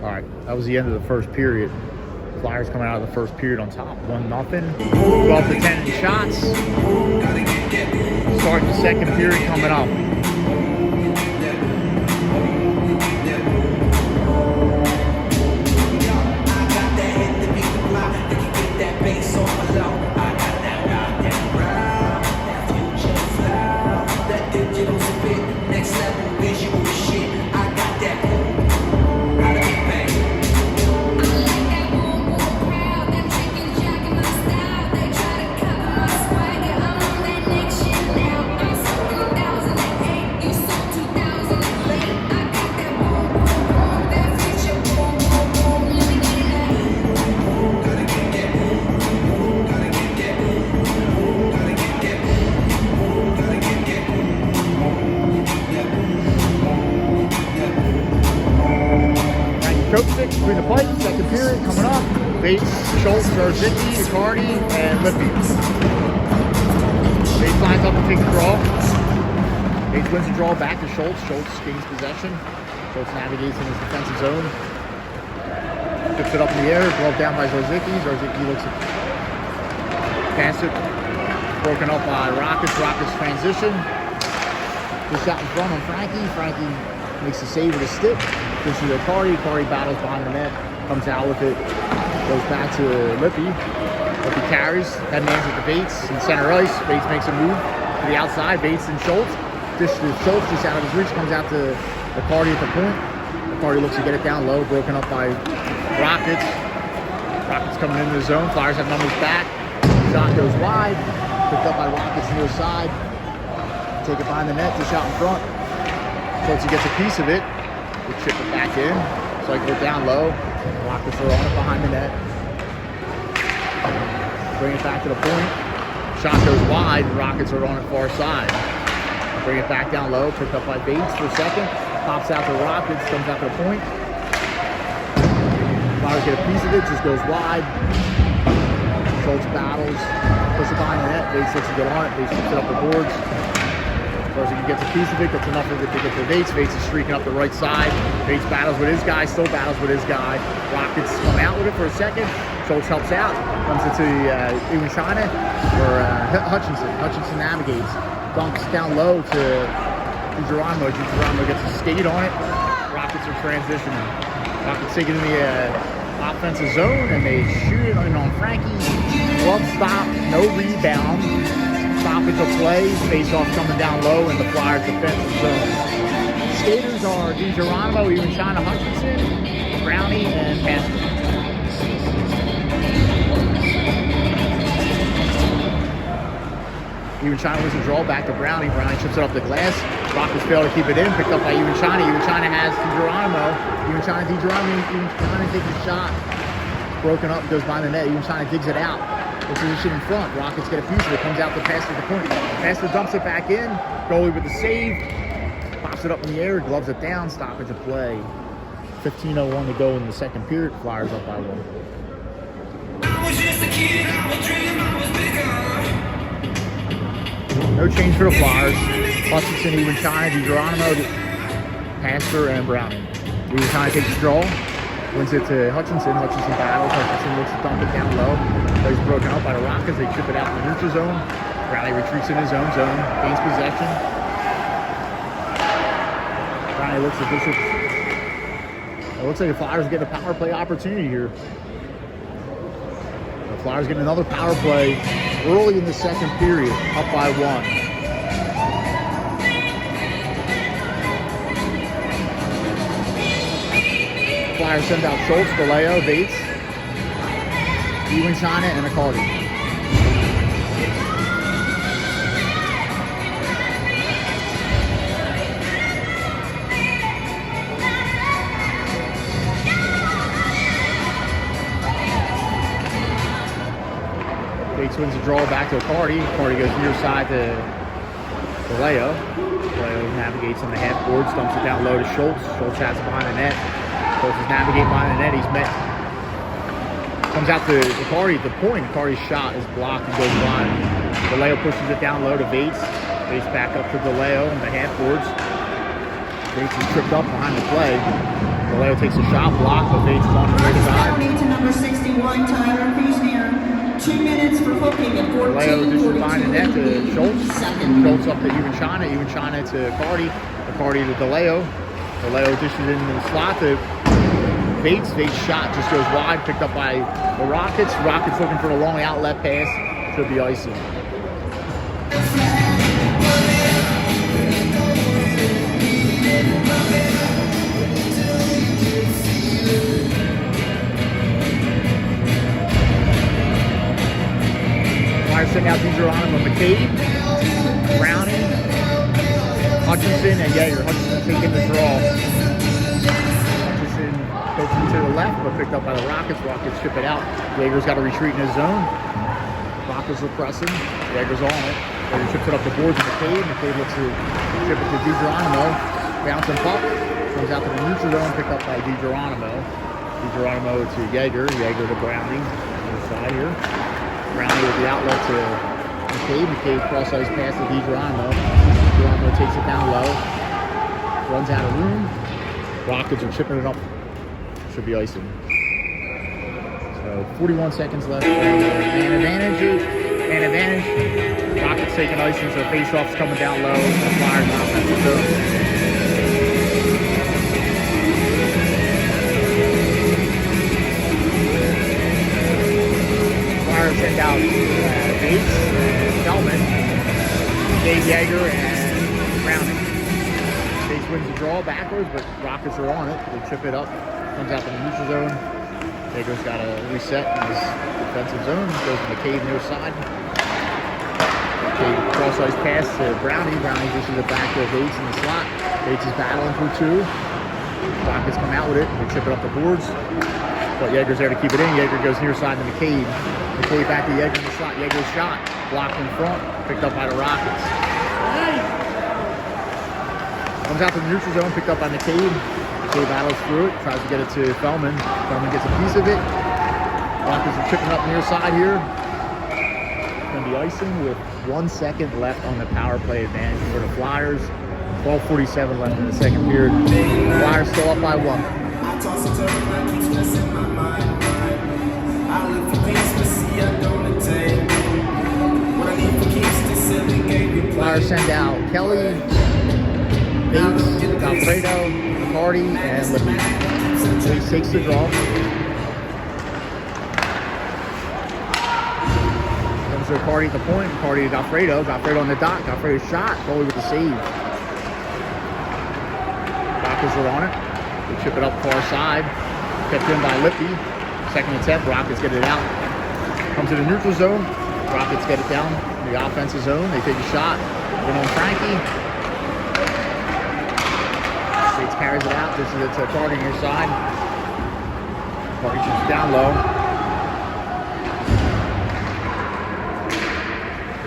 All right, that was the end of the first period. Flyers coming out of the first period on top, 1-0. 12 to 10 in shots. Starting the second period coming up. Kopic between the pipes, second period coming up. Bates, Schultz, Zarzicki, Icardi, and Lippy. Bates lines up to take the draw. Bates wins the draw back to Schultz. Schultz gains possession. Schultz navigates in his defensive zone. Tips it up in the air, glove down by Zarzicki. Zarzicki looks at pass it. Broken up by Rockets. Rockets transition. Just out in front on Frankie. Frankie makes the save with a stick. Gives to Icardi. Icardi battles behind the net. Comes out with it. Goes back to Lippy. Lippy carries. That man's at the Bates in center ice. Bates makes a move to the outside. Bates and Schultz. Dish to Schultz just out of his reach. Comes out to Icardi at the point. Icardi looks to get it down low. Broken up by Rockets. Rockets coming into the zone. Flyers have numbers back. Shot goes wide. Picked up by Rockets near side. Take it behind the net. Dish out in front. Schultz gets a piece of it. We chip it back in. Cycle it down low. Rockets are on it behind the net. Bring it back to the point. Shot goes wide. Rockets are on it far side. Bring it back down low. Picked up by Bates for a second. Pops out to Rockets. Comes out to the point. Flyers get a piece of it. Just goes wide. Schultz battles. Push it behind the net. Bates looks to get on it. Bates picks it up the boards. Zarzicki gets a piece of it, gets enough of it to get to Bates. Bates is streaking up the right side. Bates battles with his guy, still battles with his guy. Rockets come out with it for a second. Schultz helps out. Comes into Iwan China or Hutchinson. Hutchinson navigates. Dunks down low to Geronimo. Geronimo gets a skate on it. Rockets are transitioning. Rockets taking in the offensive zone and they shoot it in on Frankie. Glove stop, no rebound. Stoppage of play, face-off coming down low in the Flyers defensive zone. Skaters are DiGeronimo, Iwan China, Hutchinson, Brownie, and Pastor. Iwan China wins the draw, back to Brownie. Brownie chips it up the glass. Rockets fail to keep it in, picked up by Iwan China. Iwan China has DiGeronimo. Iwan China, DiGeronimo, Iwan China takes a shot. Broken up, goes behind the net. Iwan China digs it out. The position in front. Rockets get a piece of it. Comes out to pass to the point. Pastor dumps it back in. Goalie with the save. Pops it up in the air. Gloves it down. Stoppage of play. 15:01 to go in the second period. Flyers up by 1. No change for the Flyers. Hutchinson, Iwan China, DiGeronimo, Pastor, and Browning. Iwan China takes the draw. Wins it to Hutchinson. Hutchinson battles. Hutchinson looks to dump it down low. He's broken up by the Rockets. They chip it out in the neutral zone. Brownie retreats in his own zone. Gains possession. Brownie looks at Bishop. It looks like the Flyers getting a power play opportunity here. The Flyers getting another power play early in the second period. Up by 1. Flyers send out Schultz, DeLeo, Bates, Iwan China, and Icardi. Bates wins the draw back to Icardi. Icardi goes near side to DeLeo. DeLeo navigates on the half boards, dumps it down low to Schultz. Schultz has it behind the net. Schultz is navigating behind the net. He's met. Comes out to Icardi at the point. Icardi's shot is blocked and goes wide. DeLeo pushes it down low to Bates. Bates back up to DeLeo on the half boards. Bates is tripped up behind the play. DeLeo takes a shot, block, but Bates is on the right side. To number 61, Tyler Kushner. 2 minutes for hooking at 14. DeLeo dishes behind the net to Schultz. Schultz up to Even China to Cardi. Cardi to DeLeo. DeLeo dishes it into the slot to Bates. Bates' shot just goes wide, picked up by the Rockets. Rockets looking for a long outlet pass. Should be icing. Send out DeGeronimo, McCabe, Brownie, Hutchinson, and Yeager. Hutchinson taking the draw. Hutchinson goes to the left, but picked up by the Rockets. Rockets ship it out. Yeager's got to retreat in his zone. Rockets are pressing. Yeager's on it. Yeager chips it up the boards to McCabe. McCabe looks to chip it to DeGeronimo. Bouncing puck. Comes out to the neutral zone, picked up by DeGeronimo. DeGeronimo to Yeager. Yeager to Brownie. On the side here. Brownie with the outlet to McCabe. McCabe cross-ice pass to DeGeronimo. DeGeronimo takes it down low. Runs out of room. Rockets are chipping it up. Should be icing. So 41 seconds left. Man advantage. Rockets taking icing, so face-off's coming down low. The Flyers offensive zone. Send out Bates, Feldman, Dave Yeager, and Browning. Bates wins the draw backwards, but Rockets are on it. They chip it up, comes out in the neutral zone. Yeager's got a reset in his defensive zone, goes to McCabe near side. McCabe cross-ice pass to Brownie. Brownie dishes it back to Bates in the slot. Bates is battling through two. Rockets come out with it, they chip it up the boards. But Yeager's there to keep it in. Yeager goes near side to McCabe. McCabe back to Yeager in the slot. Yeager's shot. Blocked in front. Picked up by the Rockets. Comes out to the neutral zone. Picked up by McCabe. McCabe battles through it. Tries to get it to Feldman. Feldman gets a piece of it. Rockets are chipping up near side here. Going to be icing with 1 second left on the power play advantage for the Flyers. 12:47 left in the second period. Flyers still up by 1. Flyers send out Kelly, Bates, Alfredo, Cardi, and Lippy. Bates takes the draw. Comes to Cardi at the point. Cardi to Alfredo. Alfredo on the dot. Alfredo's shot. Goalie with the save. Rockets are on it. They chip it up far side. Kept in by Lippy. Second attempt. Rockets get it out. Comes to the neutral zone. Rockets get it down in the offensive zone. They take a shot. In on Frankie. Bates carries it out. This is it to Cardi near side. Cardi shoots down low.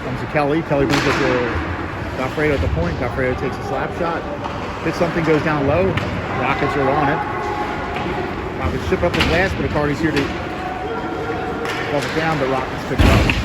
Comes to Kelly. Kelly brings it to Goffredo at the point. Goffredo takes a slap shot. Hits something, goes down low. Rockets are on it. Rockets chip up the glass, but Cardi's here to bump it down, but Rockets pick it up.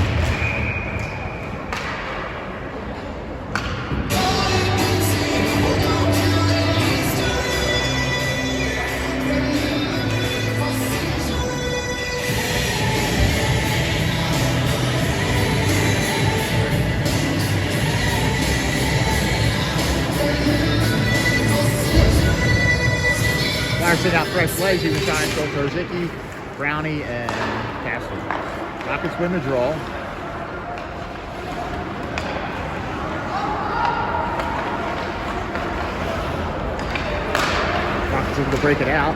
Send out fresh legs. Even trying to go Zarzicki, Brownie, and Castle. Rockets win the draw. Rockets able to break it out.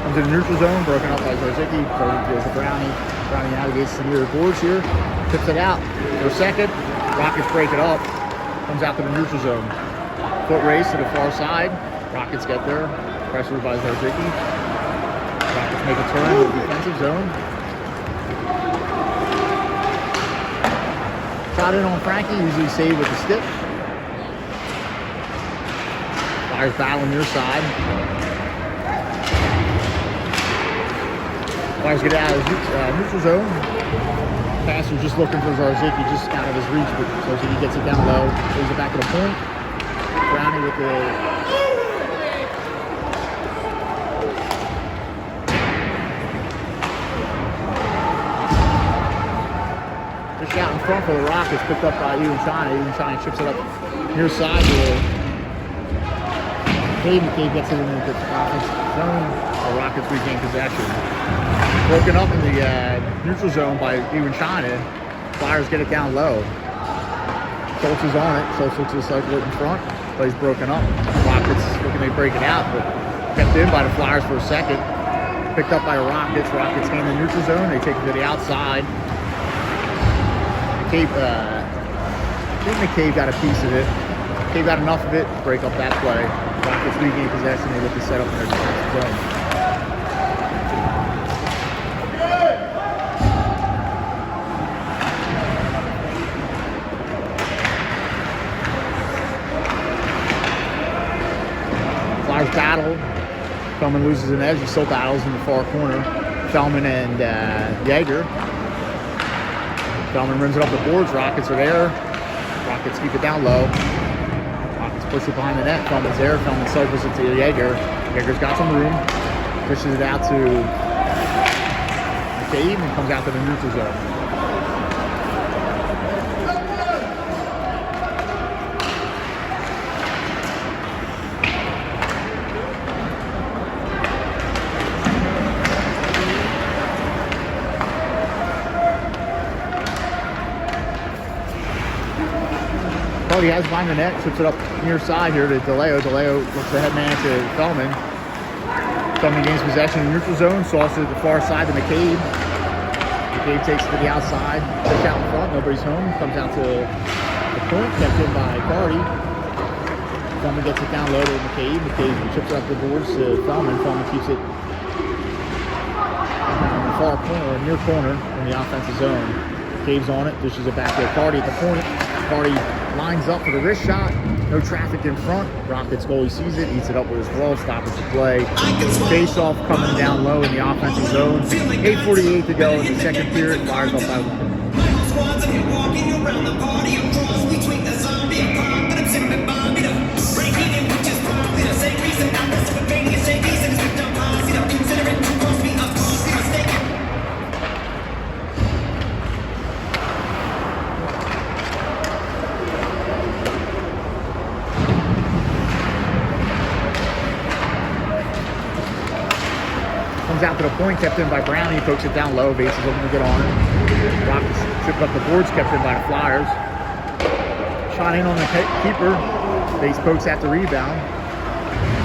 Comes in the neutral zone, broken up by Zarzicki. So goes to Brownie. Brownie navigates to near the boards here. Tips it out for a second. Rockets break it up. Comes out to the neutral zone. Foot race to the far side. Rockets get there. Pressure by Zarzicki. Rockets make a turn to the defensive zone. Shot in on Frankie, usually saved with the stick. Flyers battle near side. Flyers get out of his neutral zone. Passer just looking for Zarzicki, just out of his reach, but Zarzicki gets it down low. Plays it back to the point. Brownie with the front for the Rockets, picked up by Ewan China. Ewan China chips it up near side to McCabe. McCabe gets it into the offense zone. The Rockets regain possession. Broken up in the neutral zone by Ewan China. Flyers get it down low. Schultz is on it. Schultz looks just like in front. Plays broken up. Rockets looking to break it out, but kept in by the Flyers for a second. Picked up by the Rockets. Rockets gain the neutral zone. They take it to the outside. McCabe, I think McCabe got a piece of it. McCabe got enough of it to break up that play. Rockets regain possession. They look to set up in their defensive zone. Flyers battle. Feldman loses an edge. He still battles in the far corner. Feldman and Yeager. Feldman rims it up the boards. Rockets are there. Rockets keep it down low. Rockets push it behind the net. Feldman's there. Feldman cycles it to Yeager. Yeager's got some room. Pushes it out to McCabe and comes out to the neutral zone. He has behind the net, chips it up near side here to DeLeo. DeLeo looks the head man to Feldman. Feldman gains possession in the neutral zone, sauces to the far side to McCabe. McCabe takes it to the outside, push out in front, nobody's home. Comes out to the point, kept in by Cardi. Feldman gets it down low to McCabe. McCabe chips it up the boards to Feldman. Feldman keeps it in the far corner, or near corner in the offensive zone. McCabe's on it, dishes it back to Cardi at the point. Cardi lines up for the wrist shot. No traffic in front. Rockets goalie sees it, eats it up with his glove, stops the play. Face off coming down low in the offensive zone. 8:48 to go in the second period. Flyers up by 1. Out to the point, kept in by Brown. He pokes it down low. Bases looking to get on it. Rockets tripped up the boards, kept in by the Flyers. Shot in on the keeper. Base pokes at the rebound.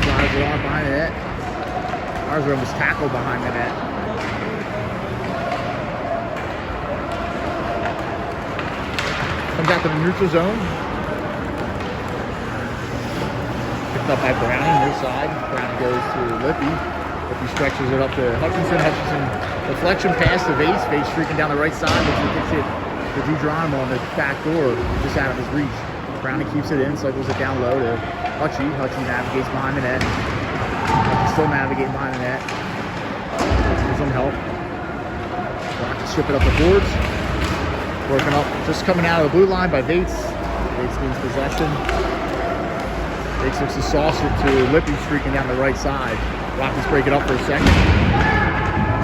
Flyers are on behind the net. Flyers are almost tackled behind the net. Comes out to the neutral zone. Picked up by Brownie, near side. Brownie goes to Lippy. He stretches it up to Hutchinson. Hutchinson deflection pass to Vase. Vase streaking down the right side. Looks like it's hit to DeGeronimo on the back door, just out of his reach. Brownie keeps it in, cycles it down low to Hutchie. Hutchie navigates behind the net. Still navigating behind the net. Needs some help. Rockets strip it up the boards. Working up, just coming out of the blue line by Bates. Bates gains possession. Bates looks to sauce it to Lippy, streaking down the right side. Rockets break it up for a second.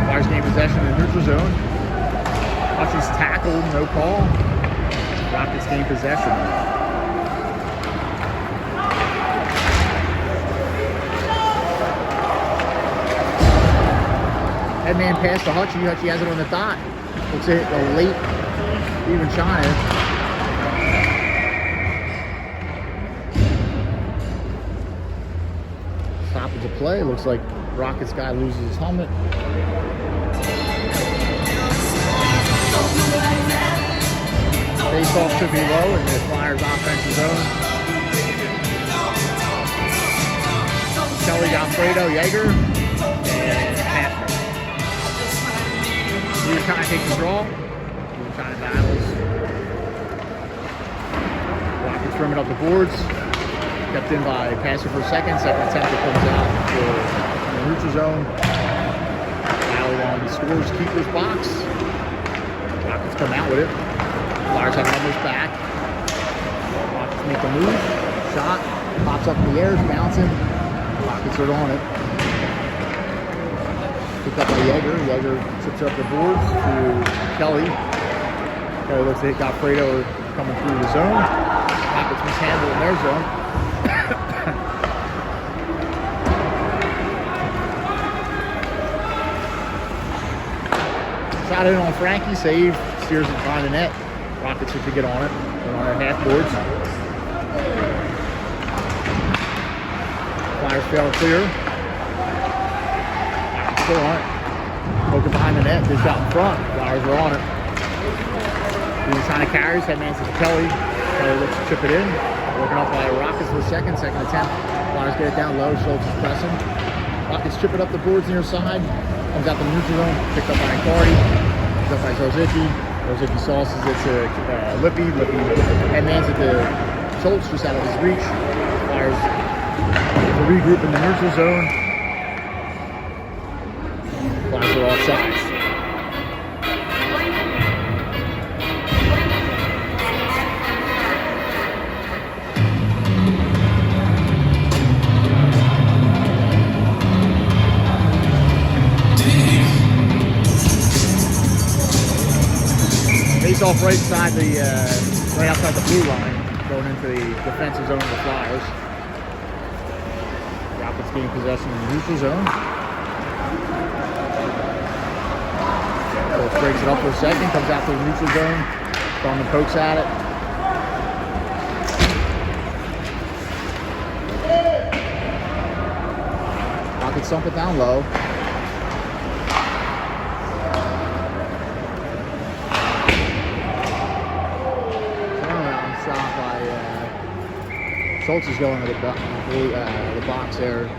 Flyers gain possession in the neutral zone. Hutchie's tackled, no call. Rockets gain possession. Headman pass to Hutchie. Hutchie has it on the dot. Looks at a late Ewan China. Stoppage of play. Looks like Rockets guy loses his helmet. Face off should be low in the Flyers offensive zone. Kelly, Alfredo, Yeager, and Patrick. Ewan China takes the draw. Ewan China battles. Rockets rimming up the boards. Kept in by passer for a second. Second attempt that comes out to the neutral zone. Alley on the scores keeper's box. Rockets come out with it. Flyers have numbers back. Rockets make a move. Shot. Pops up in the air. It's bouncing. Rockets are on it. Picked up by Yeager. Yeager chips up the boards to Kelly. It looks like Goffredo coming through the zone. Rockets mishandling their zone. Shot in on Frankie, save, steers it behind the net. Rockets have to get on it. They're on their half boards. Flyers fail to clear. Still on it. Poking behind the net, dish out in front. Flyers are on it. He's trying to carry, headman's to Kelly. Kelly looks to chip it in. Working up by Rockets for the second attempt. Flyers get it down low, Schultz is pressing. Rockets chip it up the boards near side. Comes out the neutral zone, picked up by Cardi. Picked up by Zozicki. Zozicki sauces it to Lippy. Lippy headman's it to Schultz, just out of his reach. Flyers regroup in the neutral zone. Flyers are all sides. Face off right side right outside the blue line, going into the defensive zone of the Flyers. Rockets gain possession in the neutral zone. Schultz breaks it up for a second, comes out to the neutral zone. Thurman pokes at it. Rockets dump it down low. Schultz is going to the box there.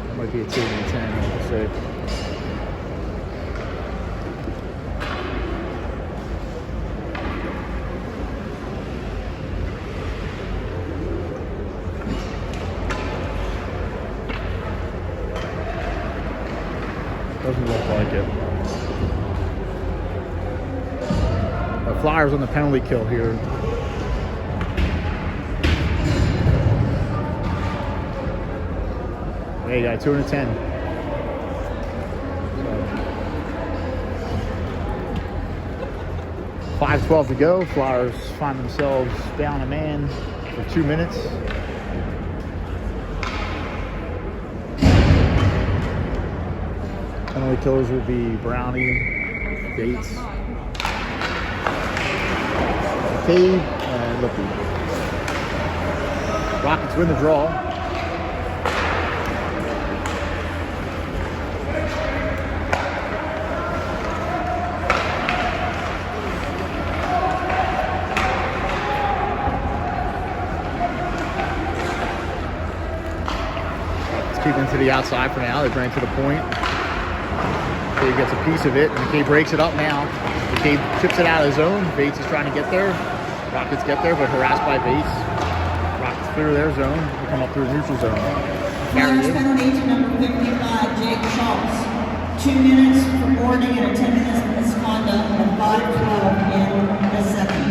That might be a 2-10. We'll see. Doesn't look like it. The Flyers on the penalty kill here. There you go, 210. 5:12 to go. Flyers find themselves down a man for 2 minutes. Penalty killers will be Brownie, Bates, McCabe, and Lippy. Rockets win the draw. Keeping to the outside for now. They bring it to the point. McCabe gets a piece of it. McCabe breaks it up now. McCabe chips it out of his zone. Bates is trying to get there. Rockets get there, but harassed by Bates. Rockets clear their zone. They come up through the neutral zone. Flyers penalty to number 55, Jake Schultz. 2 minutes for boarding and a 10 minutes misconduct of 5-12 in the second.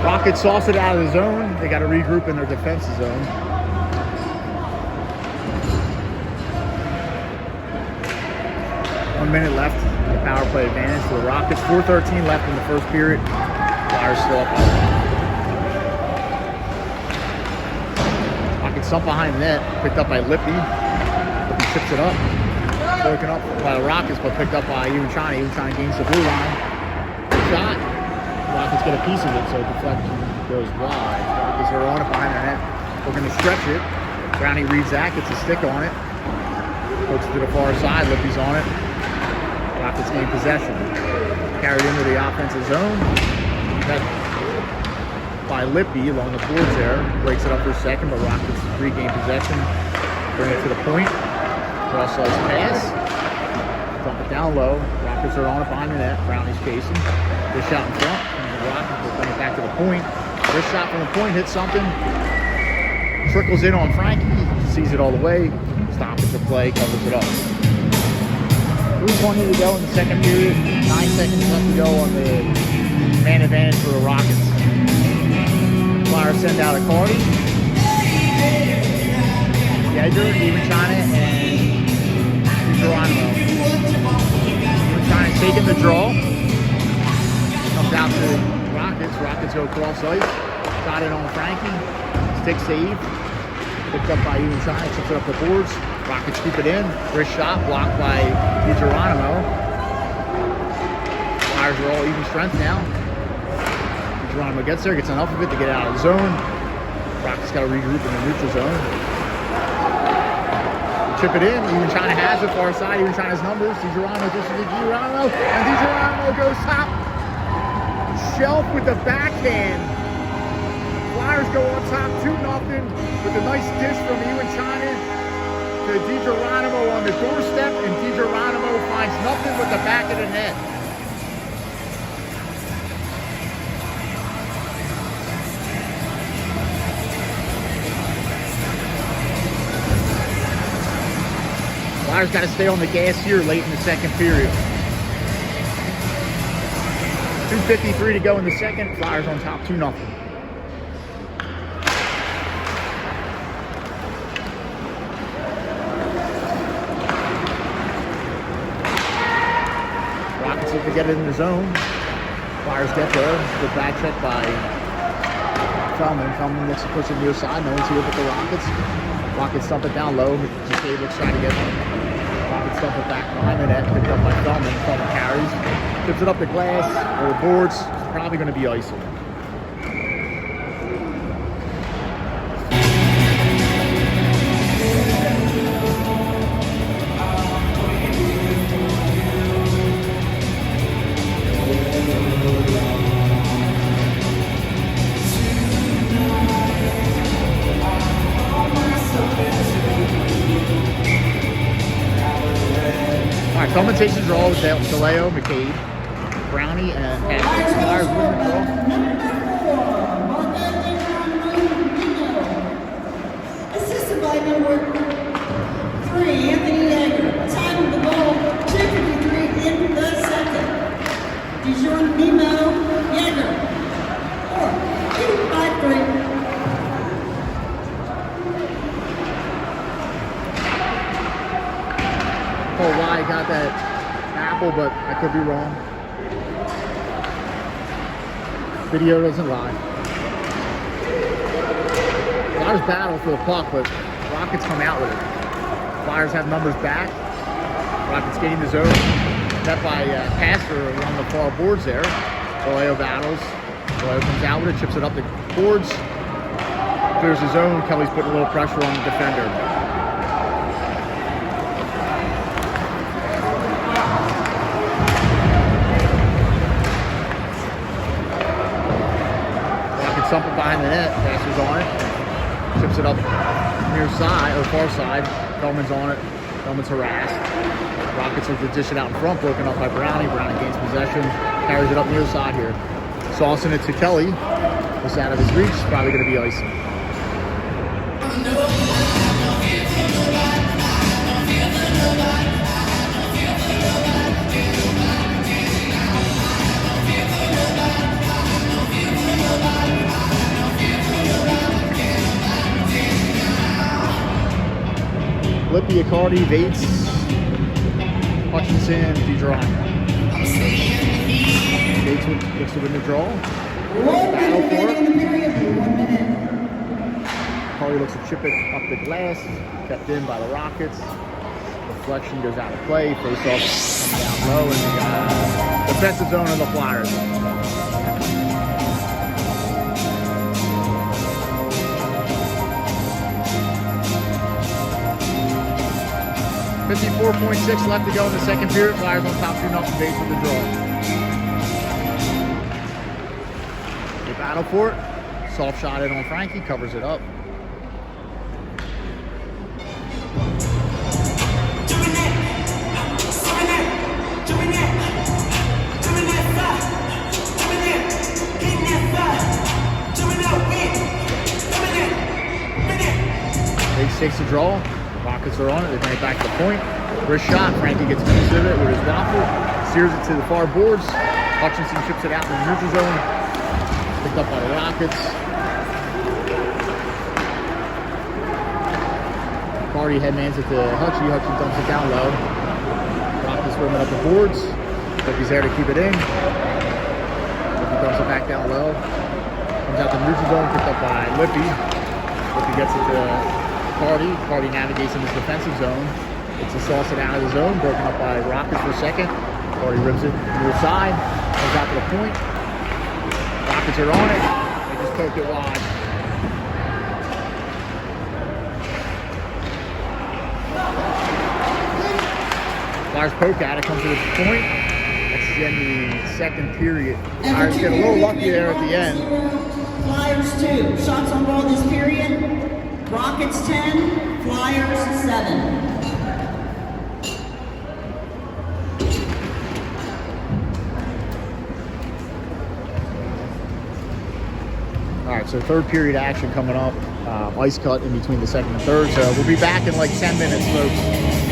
Rockets sauce it out of the zone. They got to regroup in their defensive zone. One minute left in the power play advantage for the Rockets. 4:13 left in the first period. Flyers still up. Rockets dump behind the net. Picked up by Lippy. Lippy chips it up. Broken up by the Rockets, but picked up by Iwanchani. Iwanchani gains the blue line. Shot. Rockets get a piece of it, so deflection goes wide. Rockets are on it behind their net. We're going to stretch it. Brownie reads that, gets a stick on it. Pokes it to the far side. Lippy's on it. Rockets gain possession. Carried into the offensive zone. By Lippy along the boards there. Breaks it up for a second, but Rockets regain possession. Bring it to the point. Cross-slice pass. Dump it down low. Rockets are on it behind the net. Brownie's chasing. This shot in front. And the Rockets will bring it back to the point. This shot from the point hits something. Trickles in on Frankie. Sees it all the way. Stoppage of play. Covers it up. 3:20 to go in the second period. 9 seconds left to go on the man advantage for the Rockets. Flyers send out a Cardi. Yeager, Iwanchani, and Geronimo. Iwanchani in the draw. Comes out to Rockets. Rockets go cross ice. Got it on Frankie. Stick save. Picked up by Iwan China. Chips it up the boards. Rockets keep it in. Wrist shot blocked by DiGeronimo. Flyers are all even strength now. DiGeronimo gets there, gets enough of it to get out of the zone. Rockets got to regroup in the neutral zone. Chip it in. Iwan China has it far side. Iwan China's numbers. DiGeronimo just to DiGeronimo. And DiGeronimo goes top shelf with the backhand. Flyers go on top 2-0 with a nice dish from Iwan China to DiGeronimo on the doorstep, and DiGeronimo finds nothing with the back of the net. Flyers got to stay on the gas here late in the second period. 2:53 to go in the second. Flyers on top 2-0. Rockets look to get it in the zone. Flyers get there. Good back check by Feldman. Feldman looks to push it near side. No one's here but the Rockets. Rockets dump it down low. McCabe looks trying to get one. Rockets dump it back behind the net. Picked up by Feldman. Feldman carries. Tips it up the glass or the boards. It's probably going to be icing. Feldman takes the draw with DeLeo, McCabe, Brownie, and Patrick. Flyers win the draw. Assisted by number 3, Anthony Yeager. Time of the ball, 2:53 in the second. DiGeronimo Yeager. 2:53. Oh, why I got that apple, but I could be wrong. Video doesn't lie. Flyers battle for the puck, but Rockets come out with it. Flyers have numbers back. Rockets getting the zone. Met by Pastor along the far boards there. Vallejo battles. Vallejo comes out with it, chips it up the boards. Clears the zone. Kelly's putting a little pressure on the defender. Something behind the net, Pastor's on it, chips it up near side, or far side, Feldman's on it, Feldman's harassed. Rockets look to dish it out in front, broken up by Brownie. Brownie gains possession, carries it up near side here. Saucing it to Kelly, just out of his reach, probably going to be icing. Lippi, Accardi, Vates, Hutchinson, DiGeronimo. Vates looks to win the draw. Battle for it. Accardi looks to chip it up the glass. Kept in by the Rockets. Deflection goes out of play. Face off down low in the defensive zone of the Flyers. 54.6 left to go in the second period. Flyers on top 2-0 base with the draw. They battle for it. Soft shot in on Frankie, covers it up. Base takes the draw. Rockets are on it. They bring it back to the point. Wrist shot. Frankie gets a piece of it with his waffle. Steers it to the far boards. Hutchinson chips it out in the neutral zone. Picked up by the Rockets. Cardi headmans it to Hutchie. Hutchie dumps it down low. Rockets swimming up the boards. Lippy's there to keep it in. Lippy dumps it back down low. Comes out the neutral zone, picked up by Lippy. Lippy gets it to Cardi. Cardi navigates in his defensive zone. It's a sauce it out of the zone, broken up by Rockets for a second. Cardi rips it to the side, comes out to the point. Rockets are on it. They just poked it wide. Flyers poke at it, comes to the point. That's the end of the second period. Flyers get a little lucky there at the end. Flyers 2. Shots on goal this period. Rockets 10, Flyers 7. All right, so third period action coming up. Ice cut in between the second and third. So we'll be back in like 10 minutes, folks.